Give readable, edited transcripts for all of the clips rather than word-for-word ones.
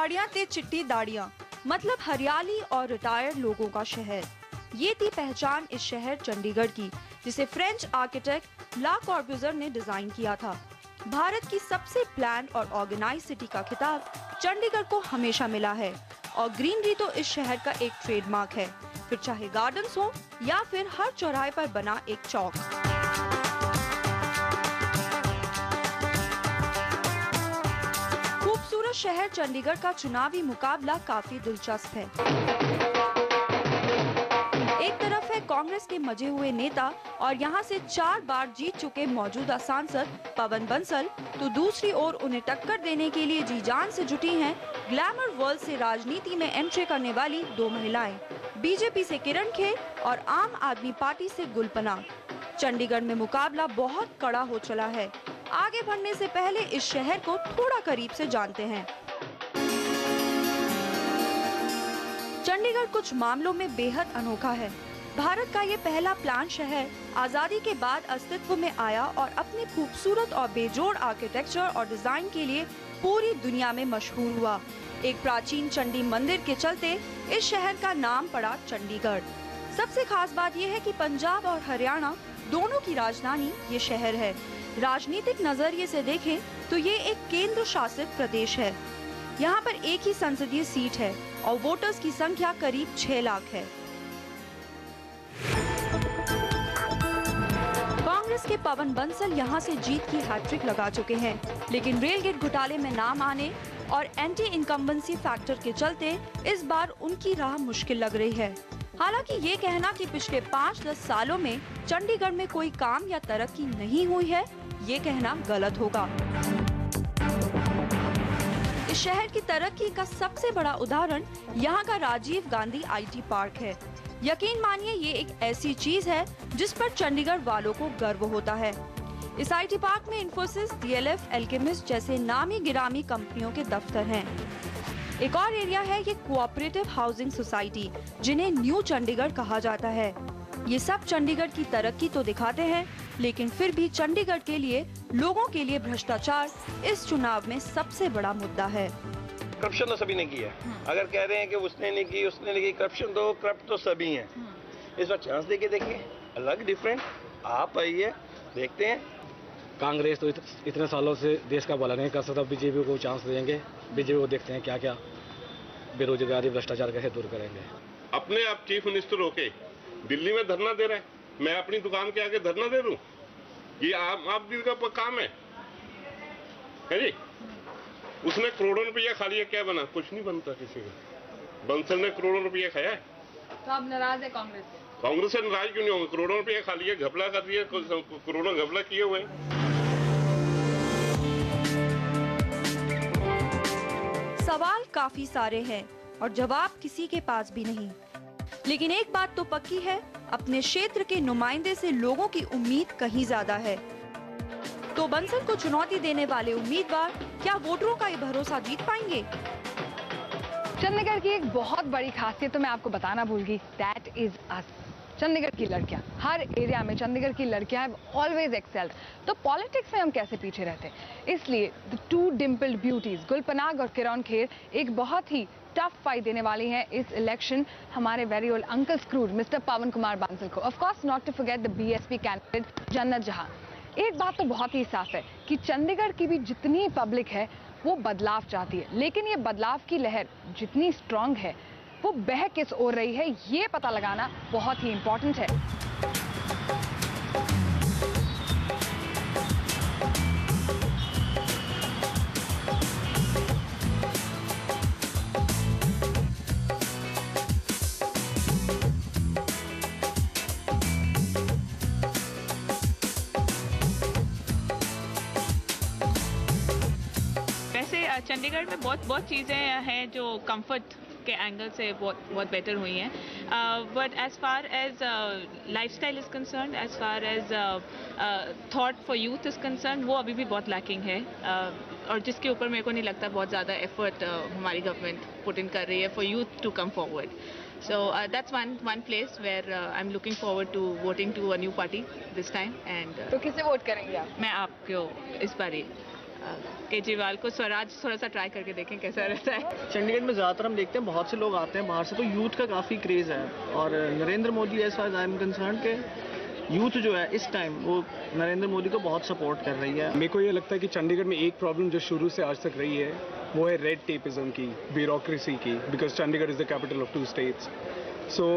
पहाड़ियाँ ते चिट्टी दाड़ियाँ, मतलब हरियाली और रिटायर्ड लोगों का शहर। ये थी पहचान इस शहर चंडीगढ़ की, जिसे फ्रेंच आर्किटेक्ट ला कॉर्ब्यूज़र ने डिजाइन किया था। भारत की सबसे प्लान और ऑर्गेनाइज सिटी का खिताब चंडीगढ़ को हमेशा मिला है और ग्रीनरी तो इस शहर का एक ट्रेडमार्क है, फिर चाहे गार्डन्स हो या फिर हर चौराहे पर बना एक चौक। खूबसूरत शहर चंडीगढ़ का चुनावी मुकाबला काफी दिलचस्प है। एक तरफ है कांग्रेस के मजे हुए नेता और यहाँ से 4 बार जीत चुके मौजूदा सांसद पवन बंसल, तो दूसरी ओर उन्हें टक्कर देने के लिए जी जान से जुटी हैं ग्लैमर वर्ल्ड से राजनीति में एंट्री करने वाली 2 महिलाएं, बीजेपी से किरण खेर और आम आदमी पार्टी से गुलपना। चंडीगढ़ में मुकाबला बहुत कड़ा हो चला है। आगे बढ़ने से पहले इस शहर को थोड़ा करीब से जानते हैं। चंडीगढ़ कुछ मामलों में बेहद अनोखा है। भारत का ये पहला प्लान शहर आजादी के बाद अस्तित्व में आया और अपने खूबसूरत और बेजोड़ आर्किटेक्चर और डिजाइन के लिए पूरी दुनिया में मशहूर हुआ। एक प्राचीन चंडी मंदिर के चलते इस शहर का नाम पड़ा चंडीगढ़। सबसे खास बात यह है कि पंजाब और हरियाणा दोनों की राजधानी ये शहर है। राजनीतिक नजरिए से देखें तो ये एक केंद्र शासित प्रदेश है। यहाँ पर एक ही संसदीय सीट है और वोटर्स की संख्या करीब 6 लाख है। कांग्रेस के पवन बंसल यहाँ से जीत की हैट्रिक लगा चुके हैं, लेकिन रेल गेट घोटाले में नाम आने और एंटी इनकम्बेंसी फैक्टर के चलते इस बार उनकी राह मुश्किल लग रही है। हालांकि ये कहना कि पिछले 5-10 सालों में चंडीगढ़ में कोई काम या तरक्की नहीं हुई है, ये कहना गलत होगा। इस शहर की तरक्की का सबसे बड़ा उदाहरण यहाँ का राजीव गांधी आईटी पार्क है। यकीन मानिए ये एक ऐसी चीज है जिस पर चंडीगढ़ वालों को गर्व होता है। इस आईटी पार्क में इन्फोसिस, डीएलएफ, एल्केमिस्ट जैसे नामी गिरामी कंपनियों के दफ्तर हैं। एक और एरिया है ये कोऑपरेटिव हाउसिंग सोसाइटी, जिन्हें न्यू चंडीगढ़ कहा जाता है। ये सब चंडीगढ़ की तरक्की तो दिखाते हैं, लेकिन फिर भी चंडीगढ़ के लिए, लोगों के लिए भ्रष्टाचार इस चुनाव में सबसे बड़ा मुद्दा है। करप्शन तो सभी ने की है। अगर कह रहे हैं कि उसने नहीं की, उसने नहीं की, करप्शन तो करप्ट तो सभी हैं। इस बार चांस देके देखिए, अलग डिफरेंट आप आइए, देखते हैं। कांग्रेस तो इतने सालों से देश का भला नहीं कर सकता, बीजेपी को चांस देंगे। बीजेपी को देखते हैं क्या क्या बेरोजगारी, भ्रष्टाचार कैसे दूर करेंगे। अपने आप चीफ मिनिस्टर होके दिल्ली में धरना दे रहे हैं, मैं अपनी दुकान के आगे धरना दे दूं, ये आम आदमी का काम है जी। उसने करोड़ों रुपया खा लिया, क्या बना? कुछ नहीं बनता किसी का। बंसल ने करोड़ों रुपया खाया है, तो आप नाराज है कांग्रेस से? कांग्रेस से नाराज क्यों नहीं होंगे? करोड़ों रुपया खा लिया, घपला कर दिया, करोड़ों घपला किए हुए। सवाल काफी सारे हैं और जवाब किसी के पास भी नहीं, लेकिन एक बात तो पक्की है, अपने क्षेत्र के नुमाइंदे से लोगों की उम्मीद कहीं ज्यादा है। तो बंसल को चुनौती देने वाले उम्मीदवार क्या वोटरों का ये भरोसा जीत पाएंगे? चंडीगढ़ की एक बहुत बड़ी खासियत तो मैं आपको बताना भूल गई, दैट इज अस। चंडीगढ़ की लड़कियां, हर एरिया में चंडीगढ़ की लड़कियां हैव ऑलवेज एक्सेल्ड। तो पॉलिटिक्स में हम कैसे पीछे रहते? इसलिए द 2 डिम्पल्ड ब्यूटीज गुलपनाग और किरण खेर एक बहुत ही टफ फाइट देने वाली हैं इस इलेक्शन हमारे very old uncle Scrooge mister Pawan Kumar Bansal को। Of course not to forget the BSP candidate Jannat Jahan. एक बात तो बहुत ही साफ है कि चंडीगढ़ की भी जितनी पब्लिक है वो बदलाव चाहती है, लेकिन ये बदलाव की लहर जितनी स्ट्रांग है वो बह किस ओर रही है, ये पता लगाना बहुत ही इंपॉर्टेंट है। चंडीगढ़ में बहुत चीज़ें हैं जो कंफर्ट के एंगल से बहुत बेटर हुई हैं, but as far as lifestyle is concern, as far as thought for youth is concern, वो अभी भी बहुत लैकिंग है, और जिसके ऊपर मेरे को नहीं लगता बहुत ज़्यादा एफर्ट हमारी गवर्नमेंट पुट इन कर रही है for youth to come forward. So that's one place where I'm looking forward to voting to a new party this time. And तो किसे वोट करेंगे आप? मैं आपको इस बार केजरीवाल को स्वराज थोड़ा सा ट्राई करके देखें कैसा रहता है। चंडीगढ़ में ज़्यादातर हम देखते हैं बहुत से लोग आते हैं बाहर से, तो यूथ का काफ़ी क्रेज़ है। और Narendra Modi as far as I am concern के यूथ जो है इस टाइम वो नरेंद्र मोदी को बहुत सपोर्ट कर रही है। मेरे को ये लगता है कि चंडीगढ़ में एक प्रॉब्लम जो शुरू से आज तक रही है वो है रेड टेपिज्म की, ब्यूरोक्रेसी की, because Chandigarh is the capital of 2 states. So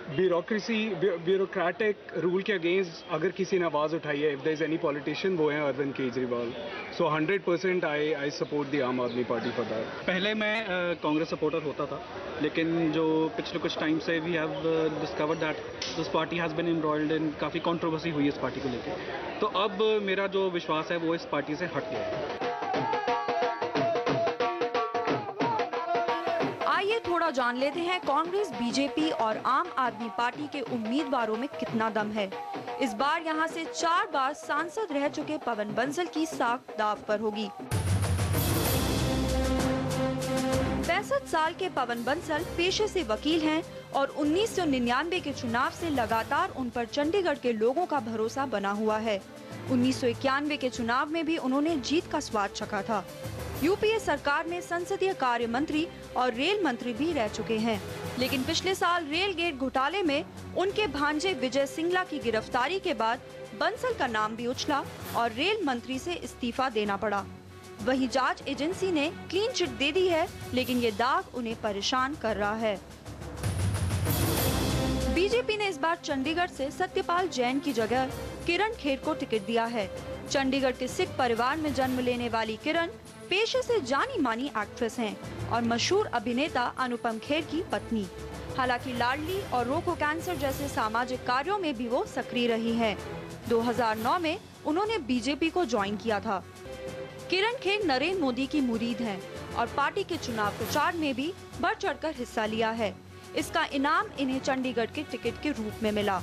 bureaucratic rule के अगेंस्ट अगर किसी ने आवाज़ उठाई है, if there is any politician, वो है Arvind Kejriwal. So 100% I support the Aam Aadmi party for that. पहले मैं कांग्रेस सपोर्टर होता था, लेकिन जो पिछले कुछ टाइम से we have discovered that this party has been enrolled in, काफ़ी कंट्रोवर्सी हुई इस पार्टी को लेकर। तो अब मेरा जो विश्वास है वो इस पार्टी से हट गया है। आइए थोड़ा जान लेते हैं कांग्रेस, बीजेपी और आम आदमी पार्टी के उम्मीदवारों में कितना दम है। इस बार यहां से 4 बार सांसद रह चुके पवन बंसल की साख दाव पर होगी। 65 साल के पवन बंसल पेशे से वकील हैं और 1999 के चुनाव से लगातार उन पर चंडीगढ़ के लोगों का भरोसा बना हुआ है। 1991 के चुनाव में भी उन्होंने जीत का स्वाद चखा था। यूपीए सरकार में संसदीय कार्य मंत्री और रेल मंत्री भी रह चुके हैं, लेकिन पिछले साल रेल गेट घोटाले में उनके भांजे विजय सिंगला की गिरफ्तारी के बाद बंसल का नाम भी उछला और रेल मंत्री से इस्तीफा देना पड़ा। वहीं जांच एजेंसी ने क्लीन चिट दे दी है, लेकिन ये दाग उन्हें परेशान कर रहा है। बीजेपी ने इस बार चंडीगढ़ से सत्यपाल जैन की जगह किरण खेर को टिकट दिया है। चंडीगढ़ के सिख परिवार में जन्म लेने वाली किरण पेशे से जानी मानी एक्ट्रेस हैं और मशहूर अभिनेता अनुपम खेर की पत्नी। हालांकि लाडली और रोको कैंसर जैसे सामाजिक कार्यों में भी वो सक्रिय रही हैं। 2009 में उन्होंने बीजेपी को ज्वाइन किया था। किरण खेर नरेंद्र मोदी की मुरीद हैं और पार्टी के चुनाव प्रचार में भी बढ़ चढ़कर हिस्सा लिया है। इसका इनाम इन्हें चंडीगढ़ के टिकट के रूप में मिला।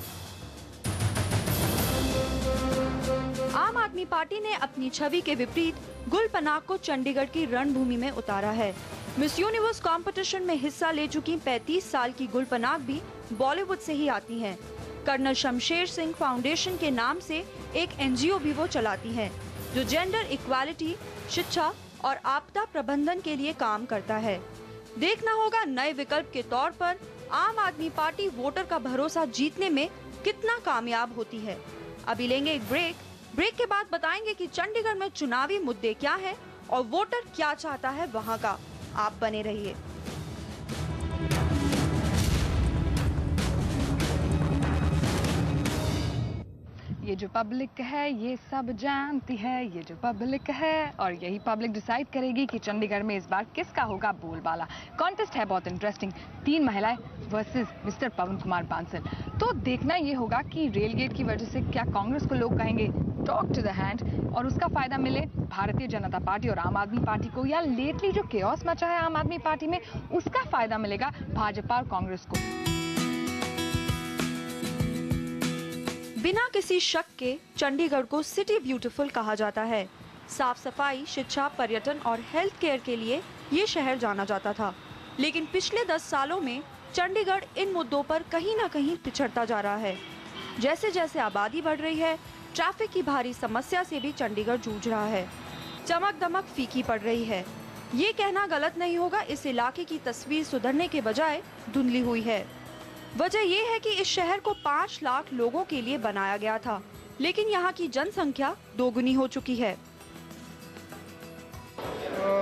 आम आदमी पार्टी ने अपनी छवि के विपरीत गुल पनाग को चंडीगढ़ की रणभूमि में उतारा है। मिस यूनिवर्स कंपटीशन में हिस्सा ले चुकी 35 साल की गुल पनाग भी बॉलीवुड से ही आती हैं। कर्नल शमशेर सिंह फाउंडेशन के नाम से एक एनजीओ भी वो चलाती हैं, जो जेंडर इक्वालिटी, शिक्षा और आपदा प्रबंधन के लिए काम करता है। देखना होगा नए विकल्प के तौर पर आम आदमी पार्टी वोटर का भरोसा जीतने में कितना कामयाब होती है। अभी लेंगे एक ब्रेक के बाद बताएंगे कि चंडीगढ़ में चुनावी मुद्दे क्या हैं और वोटर क्या चाहता है वहां का। आप बने रहिए। ये जो पब्लिक है ये सब जानती है, ये जो पब्लिक है, और यही पब्लिक डिसाइड करेगी कि चंडीगढ़ में इस बार किसका होगा बोलबाला। कॉन्टेस्ट है बहुत इंटरेस्टिंग, 3 महिलाएं वर्सेस मिस्टर पवन कुमार बांसल। तो देखना ये होगा कि रेल गेट की वजह से क्या कांग्रेस को लोग कहेंगे टॉक टू द हैंड और उसका फायदा मिले भारतीय जनता पार्टी और आम आदमी पार्टी को, या लेटली जो केओस मचा है आम आदमी पार्टी में उसका फायदा मिलेगा भाजपा और कांग्रेस को। बिना किसी शक के चंडीगढ़ को सिटी ब्यूटीफुल कहा जाता है। साफ सफाई, शिक्षा, पर्यटन और हेल्थ केयर के लिए ये शहर जाना जाता था, लेकिन पिछले 10 सालों में चंडीगढ़ इन मुद्दों पर कहीं न कहीं पिछड़ता जा रहा है। जैसे जैसे आबादी बढ़ रही है, ट्रैफिक की भारी समस्या से भी चंडीगढ़ जूझ रहा है। चमक दमक फीकी पड़ रही है। ये कहना गलत नहीं होगा, इस इलाके की तस्वीर सुधरने के बजाय धुंधली हुई है। वजह ये है कि इस शहर को 5 लाख लोगों के लिए बनाया गया था, लेकिन यहाँ की जनसंख्या 2 गुनी हो चुकी है।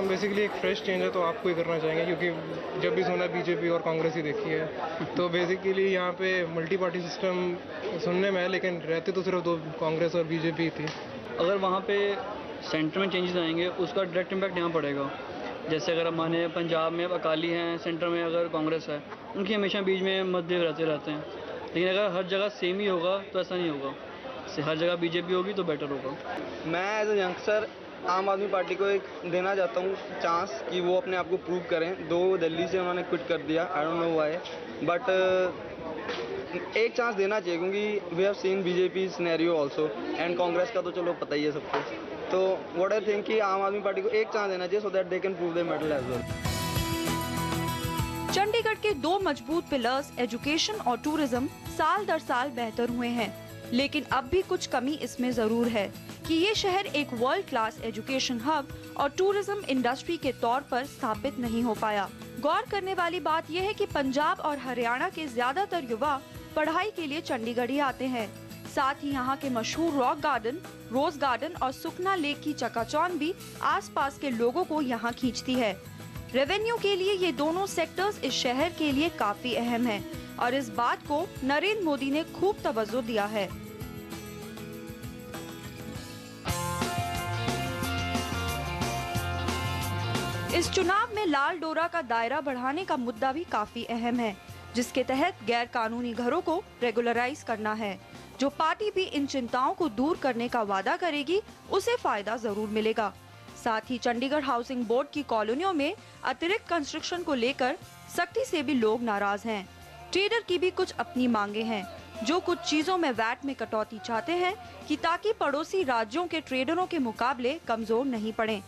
बेसिकली एक फ्रेश चेंज है तो आपको ही करना चाहेंगे, क्योंकि जब भी सुना बीजेपी और कांग्रेस ही देखी है। तो बेसिकली यहाँ पे मल्टी पार्टी सिस्टम सुनने में है, लेकिन रहते तो सिर्फ 2 कांग्रेस और बीजेपी थी। अगर वहाँ पे सेंटर में चेंजेस आएंगे उसका डायरेक्ट इम्पैक्ट यहाँ पड़ेगा। जैसे अगर माने पंजाब में अब अकाली हैं, सेंटर में अगर कांग्रेस है, उनकी हमेशा बीच में मतभेद रहते हैं। लेकिन अगर हर जगह सेम ही होगा तो ऐसा नहीं होगा। हर जगह बीजेपी होगी तो बेटर होगा। मैं एज ए यंगस्टर आम आदमी पार्टी को एक देना चाहता हूँ चांस कि वो अपने आप को प्रूव करें। 2 दिल्ली से उन्होंने क्विट कर दिया, I don't know why, but एक चांस देना चाहिए, क्योंकि we have seen BJP scenario also and Congress का तो चलो पता ही है सबको। तो व्हाट आई थिंक कि आम आदमी पार्टी को एक चांस देना चाहिए so that they can prove their mettle as well. Chandigarh के 2 मजबूत पिलर्स एजुकेशन और टूरिज्म साल दर साल बेहतर हुए हैं। लेकिन अब भी कुछ कमी इसमें जरूर है कि ये शहर एक वर्ल्ड क्लास एजुकेशन हब और टूरिज्म इंडस्ट्री के तौर पर स्थापित नहीं हो पाया। गौर करने वाली बात यह है कि पंजाब और हरियाणा के ज्यादातर युवा पढ़ाई के लिए चंडीगढ़ ही आते हैं। साथ ही यहाँ के मशहूर रॉक गार्डन, रोज गार्डन और सुखना लेक की चकाचौंध भी आसपास के लोगों को यहाँ खींचती है। रेवेन्यू के लिए ये दोनों सेक्टर्स इस शहर के लिए काफी अहम हैं और इस बात को नरेंद्र मोदी ने खूब तवज्जो दिया है। इस चुनाव में लाल डोरा का दायरा बढ़ाने का मुद्दा भी काफी अहम है, जिसके तहत गैर कानूनी घरों को रेगुलराइज करना है। जो पार्टी भी इन चिंताओं को दूर करने का वादा करेगी, उसे फायदा जरूर मिलेगा। साथ ही चंडीगढ़ हाउसिंग बोर्ड की कॉलोनियों में अतिरिक्त कंस्ट्रक्शन को लेकर सख्ती से भी लोग नाराज हैं। ट्रेडर की भी कुछ अपनी मांगे हैं, जो कुछ चीजों में वैट में कटौती चाहते हैं कि ताकि पड़ोसी राज्यों के ट्रेडरों के मुकाबले कमजोर नहीं पड़े।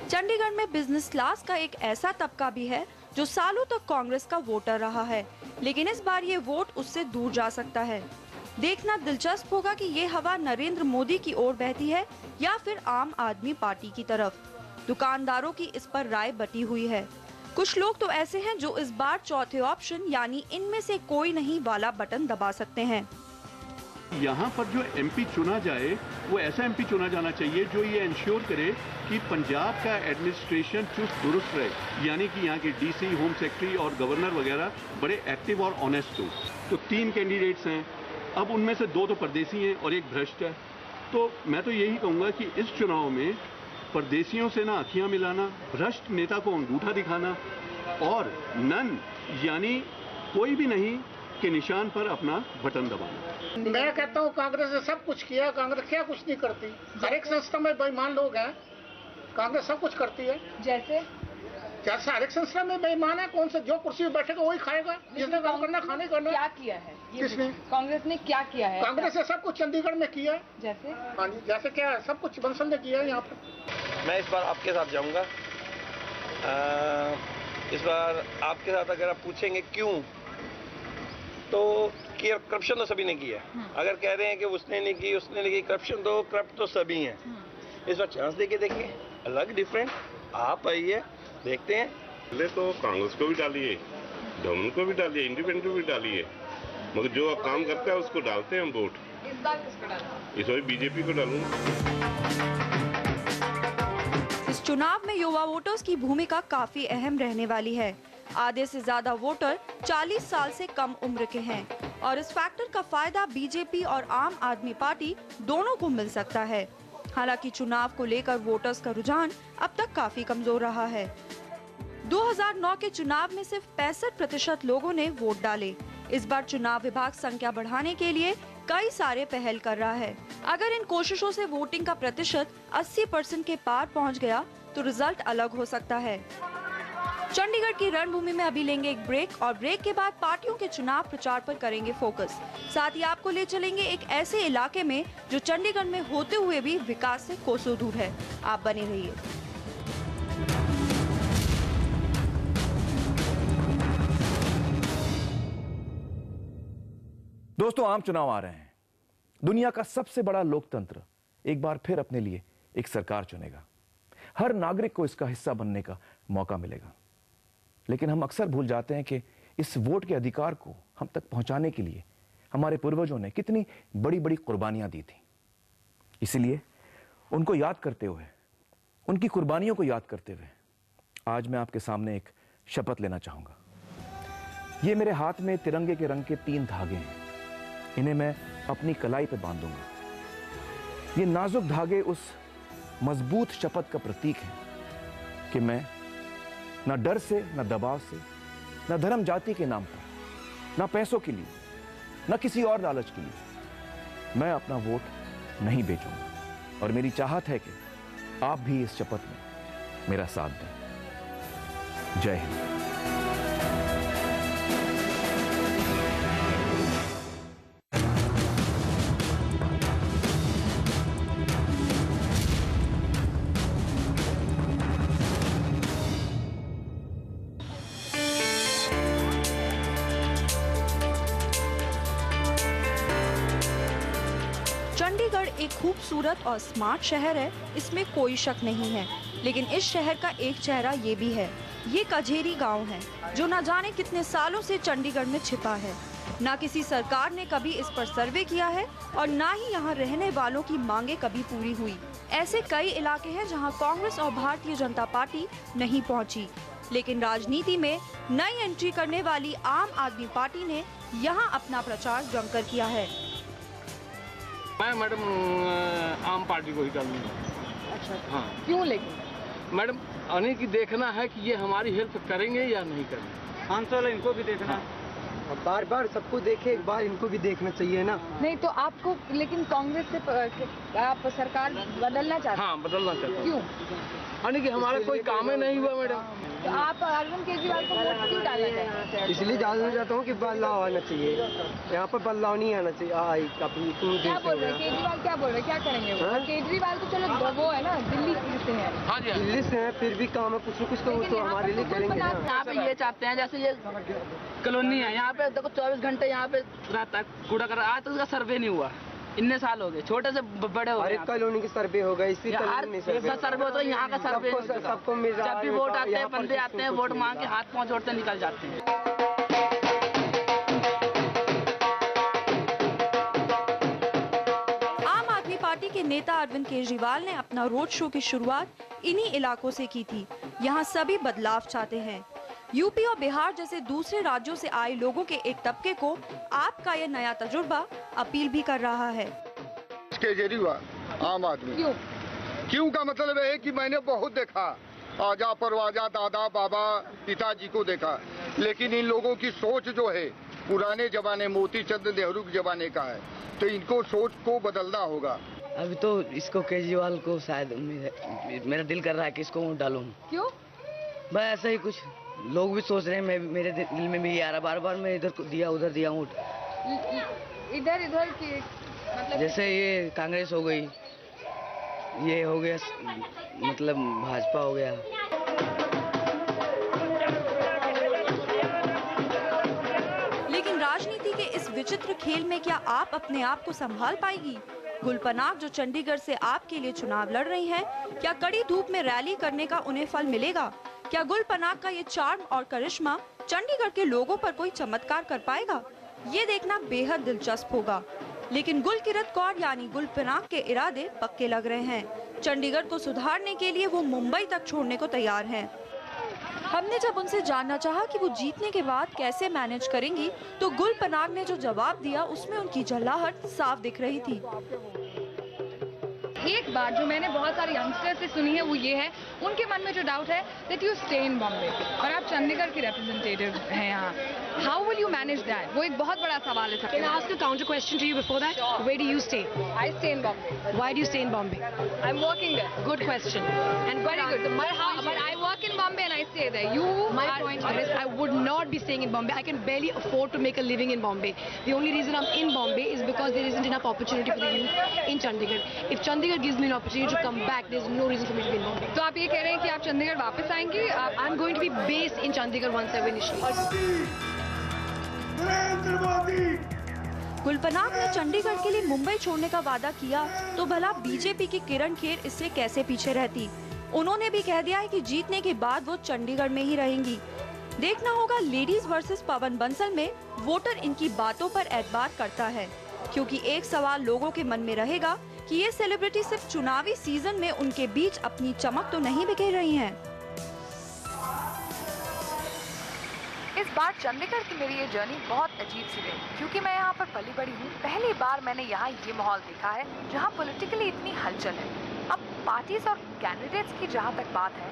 चंडीगढ़ में बिजनेस क्लास का एक ऐसा तबका भी है जो सालों तक कांग्रेस का वोटर रहा है, लेकिन इस बार ये वोट उससे दूर जा सकता है। देखना दिलचस्प होगा कि ये हवा नरेंद्र मोदी की ओर बहती है या फिर आम आदमी पार्टी की तरफ। दुकानदारों की इस पर राय बटी हुई है। कुछ लोग तो ऐसे हैं जो इस बार चौथे ऑप्शन यानी इनमें से कोई नहीं वाला बटन दबा सकते हैं। यहाँ पर जो एमपी चुना जाए वो ऐसा एमपी चुना जाना चाहिए जो ये इंश्योर करे कि पंजाब का एडमिनिस्ट्रेशन चुस्त दुरुस्त रहे, यानी कि यहाँ के डीसी, होम सेक्रेटरी और गवर्नर वगैरह बड़े एक्टिव और ऑनेस्ट हो। तो 3 कैंडिडेट्स हैं, अब उनमें से 2 तो परदेसी हैं और 1 भ्रष्ट है। तो मैं तो यही कहूँगा कि इस चुनाव में परदेसियों से ना आँखियाँ मिलाना, भ्रष्ट नेता को अंगूठा दिखाना और नन यानी कोई भी नहीं के निशान पर अपना बटन दबाना। मैं कहता हूँ कांग्रेस ने सब कुछ किया, कांग्रेस क्या कुछ नहीं करती। हर एक संस्था में बेईमान लोग हैं, कांग्रेस सब कुछ करती है। जैसे हर एक संस्था में बेईमान है। कौन सा जो कुर्सी में बैठेगा वही खाएगा, जिसने काम करना खाने करना। क्या किया है किसने? कांग्रेस ने क्या किया है? कांग्रेस ने सब कुछ चंडीगढ़ में किया। जैसे हाँ जी, जैसे क्या सब कुछ बंसल ने किया है यहाँ पर। मैं इस बार आपके साथ जाऊंगा। इस बार आपके साथ अगर आप पूछेंगे क्यों, तो करप्शन तो सभी ने किया है। अगर कह रहे हैं कि उसने नहीं की, उसने नहीं की, करप्ट तो सभी हैं। इस बार चांस देके देखिए, अलग डिफरेंट। आप आइए, देखते हैं। पहले तो कांग्रेस को भी डालिए, डोमन को भी डालिए, इंडिपेंडेंट को भी डालिए, मगर जो काम करता है उसको डालते हैं हम वोट। इस बार किसको डालूं? इस बार बीजेपी को डालूंगा। इस चुनाव में युवा वोटर्स की भूमिका काफी अहम रहने वाली है। आधे से ज्यादा वोटर 40 साल से कम उम्र के हैं और इस फैक्टर का फायदा बीजेपी और आम आदमी पार्टी दोनों को मिल सकता है। हालांकि चुनाव को लेकर वोटर्स का रुझान अब तक काफी कमजोर रहा है। 2009 के चुनाव में सिर्फ 65% लोगों ने वोट डाले। इस बार चुनाव विभाग संख्या बढ़ाने के लिए कई सारे पहल कर रहा है। अगर इन कोशिशों से वोटिंग का प्रतिशत 80% के पार पहुंच गया तो रिजल्ट अलग हो सकता है। चंडीगढ़ की रणभूमि में अभी लेंगे एक ब्रेक और ब्रेक के बाद पार्टियों के चुनाव प्रचार पर करेंगे फोकस। साथ ही आपको ले चलेंगे एक ऐसे इलाके में जो चंडीगढ़ में होते हुए भी विकास से कोसों दूर है। आप बने रहिए। दोस्तों, आम चुनाव आ रहे हैं। दुनिया का सबसे बड़ा लोकतंत्र एक बार फिर अपने लिए एक सरकार चुनेगा। हर नागरिक को इसका हिस्सा बनने का मौका मिलेगा। लेकिन हम अक्सर भूल जाते हैं कि इस वोट के अधिकार को हम तक पहुंचाने के लिए हमारे पूर्वजों ने कितनी बड़ी बड़ी कुर्बानियां दी थी। इसलिए उनको याद करते हुए, उनकी कुर्बानियों को याद करते हुए आज मैं आपके सामने एक शपथ लेना चाहूंगा। ये मेरे हाथ में तिरंगे के रंग के 3 धागे हैं। इन्हें मैं अपनी कलाई पे बांधूंगा। ये नाजुक धागे उस मजबूत शपथ का प्रतीक है कि मैं न डर से, न दबाव से, न धर्म जाति के नाम पर, न पैसों के लिए, न किसी और लालच के लिए मैं अपना वोट नहीं बेचूंगा। और मेरी चाहत है कि आप भी इस शपथ में मेरा साथ दें। जय हिंद। चंडीगढ़ एक खूबसूरत और स्मार्ट शहर है, इसमें कोई शक नहीं है। लेकिन इस शहर का एक चेहरा ये भी है। ये कझेरी गांव है, जो न जाने कितने सालों से चंडीगढ़ में छिपा है। ना किसी सरकार ने कभी इस पर सर्वे किया है और ना ही यहाँ रहने वालों की मांगे कभी पूरी हुई। ऐसे कई इलाके हैं जहाँ कांग्रेस और भारतीय जनता पार्टी नहीं पहुँची, लेकिन राजनीति में नई एंट्री करने वाली आम आदमी पार्टी ने यहाँ अपना प्रचार जमकर किया है। मैं मैडम आम पार्टी को ही डालूंगा। अच्छा, हाँ। क्यों? लेकिन मैडम आने की देखना है कि ये हमारी हेल्प करेंगे या नहीं करेंगे। 500 वाला इनको भी देखना है। बार बार सबको देखे, एक बार इनको भी देखना चाहिए ना। नहीं तो आपको, लेकिन कांग्रेस से आप सरकार बदलना चाहते हैं? हाँ, बदलना चाहते हैं। क्यों? यानी कि हमारा कोई काम ही नहीं हुआ मैडम। तो आप अरविंद केजरीवाल को वोट क्यों डालना चाहते हैं? इसलिए डालना चाहता हूँ कि बदलाव आना चाहिए, यहाँ पर बदलाव नहीं आना चाहिए। क्या बोल रहे हैं केजरीवाल, क्या बोल रहे हैं, क्या करेंगे वो? केजरीवाल तो चलो वो है ना, दिल्ली से है। हाँ जी, दिल्ली से है, फिर भी काम है कुछ न कुछ तो वो तो हमारे लिए करेंगे ना। यहाँ पे ये चाहते हैं, जैसे ये कॉलोनी है, यहाँ पे देखो 24 घंटे यहाँ पे रहता है कूड़ा कर। आज तक उसका सर्वे नहीं हुआ, इतने साल हो गए, छोटे से बड़े हो गए। कॉलोनी की सर्वे होगा, इसी कॉलोनी में सर्वे होता है, यहाँ का सर्वे सबको मिल रहा है। जब भी वोट आते हैं, बंदे आते हैं, वोट मांग के हाथ पांव जोड़ते निकल जाते हैं। आम आदमी पार्टी के नेता अरविंद केजरीवाल ने अपना रोड शो की शुरुआत इन्हीं इलाकों से की थी। यहाँ सभी बदलाव चाहते हैं। यूपी और बिहार जैसे दूसरे राज्यों से आए लोगों के एक तबके को आपका ये नया तजुर्बा अपील भी कर रहा है। केजरीवाल आम आदमी क्यों का मतलब है कि मैंने बहुत देखा, आजा परवाजा, दादा बाबा पिताजी को देखा, लेकिन इन लोगों की सोच जो है पुराने जमाने मोतीचंद नेहरू के जमाने का है, तो इनको सोच को बदलना होगा। अभी तो इसको केजरीवाल को शायद मेरा दिल कर रहा है कि इसको वोट डालूं। क्यों? बस ऐसा ही कुछ लोग भी सोच रहे हैं, मेरे दिल में भी आ रहा, बार बार मैं इधर को दिया उधर दिया वोट। इधर की मतलब जैसे ये कांग्रेस हो गई, ये हो गया मतलब भाजपा हो गया। लेकिन राजनीति के इस विचित्र खेल में क्या आप अपने आप को संभाल पाएगी? गुल पनाग जो चंडीगढ़ से आपके लिए चुनाव लड़ रही हैं, क्या कड़ी धूप में रैली करने का उन्हें फल मिलेगा? क्या गुल पनाग का ये चार्म और करिश्मा चंडीगढ़ के लोगों पर कोई चमत्कार कर पाएगा? ये देखना बेहद दिलचस्प होगा। लेकिन गुलकिरत कौर यानी गुल पनाग के इरादे पक्के लग रहे हैं। चंडीगढ़ को सुधारने के लिए वो मुंबई तक छोड़ने को तैयार हैं। हमने जब उनसे जानना चाहा कि वो जीतने के बाद कैसे मैनेज करेंगी, तो गुल पनाग ने जो जवाब दिया उसमें उनकी झल्लाहट साफ दिख रही थी। एक बात जो मैंने बहुत सारे यंगस्टर से सुनी है वो ये है, उनके मन में जो डाउट है that you stay in Bombay और आप चंडीगढ़ के रिप्रेजेंटेटिव हैं यहाँ, how will you manage that? वो एक बहुत बड़ा सवाल है। Can I ask a counter question to you before that? Where do you stay? I stay in Bombay. Why do you stay in Bombay? I'm working there. Good question. And Very good. But I work in Bombay and I stay there. My point is, I would not be staying in Bombay. I can barely afford to make a living in Bombay. The only reason I'm in Bombay is because there isn't enough opportunity for the youth in Chandigarh. If Chandigarh gives me an opportunity to come back, there's no reason for me to be in Bombay. तो आप ये कह रहे हैं कि आप चंडीगढ़ वापस आएंगी? I'm going to be based in Chandigarh once I win initially. गुल पनाग ने चंडीगढ़ के लिए मुंबई छोड़ने का वादा किया, तो भला बीजेपी की किरण खेर इससे कैसे पीछे रहती? उन्होंने भी कह दिया है कि जीतने के बाद वो चंडीगढ़ में ही रहेंगी। देखना होगा लेडीज वर्सेस पवन बंसल में वोटर इनकी बातों पर एतबार करता है, क्योंकि एक सवाल लोगों के मन में रहेगा कि ये सेलिब्रिटी सिर्फ चुनावी सीजन में उनके बीच अपनी चमक तो नहीं बिखेर रही हैं। इस बार चंडीगढ़ की मेरी ये जर्नी बहुत अजीब सी रही, क्योंकि मैं यहाँ पर पली बड़ी हूँ। पहली बार मैंने यहाँ ये माहौल देखा है जहाँ पॉलिटिकली इतनी हलचल है। अब पार्टीज और कैंडिडेट्स की जहाँ तक बात है,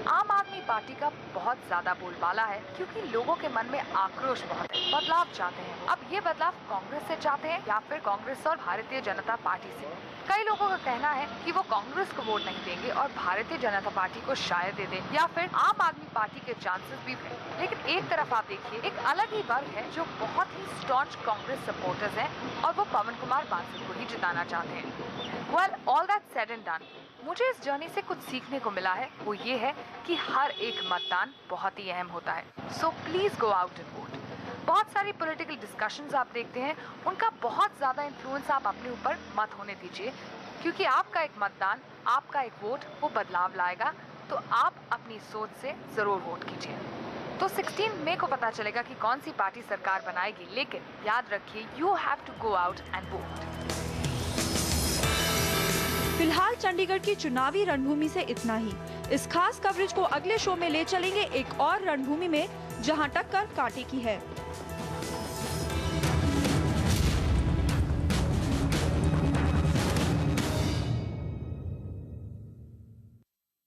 आम आदमी पार्टी का बहुत ज्यादा बोलबाला है, क्योंकि लोगों के मन में आक्रोश बहुत है, बदलाव चाहते हैं। अब ये बदलाव कांग्रेस से चाहते हैं या फिर कांग्रेस और भारतीय जनता पार्टी से। कई लोगों का कहना है कि वो कांग्रेस को वोट नहीं देंगे और भारतीय जनता पार्टी को शायद दे दें, या फिर आम आदमी पार्टी के चांसेस भी हैं। लेकिन एक तरफ आप देखिए, एक अलग ही वर्ग है जो बहुत ही स्टॉन्च कांग्रेस सपोर्टर्स हैं और वो पवन कुमार बांसल को ही जिताना चाहते हैं। Well, all that said and done, मुझे इस जर्नी से कुछ सीखने को मिला है। वो ये है कि हर एक मतदान बहुत ही अहम होता है। So please go out and vote. बहुत सारी पॉलिटिकल डिस्कशंस आप देखते हैं, उनका बहुत ज्यादा इन्फ्लुएंस आप अपने ऊपर मत होने दीजिए, क्योंकि आपका एक मतदान, आपका एक वोट वो बदलाव लाएगा। तो आप अपनी सोच से जरूर वोट कीजिए। तो 16 मई को पता चलेगा कि कौन सी पार्टी सरकार बनाएगी, लेकिन याद रखिए, you have to go out and vote. फिलहाल चंडीगढ़ की चुनावी रणभूमि से इतना ही। इस खास कवरेज को अगले शो में ले चलेंगे एक और रणभूमि में, जहां टक्कर कांटे की है।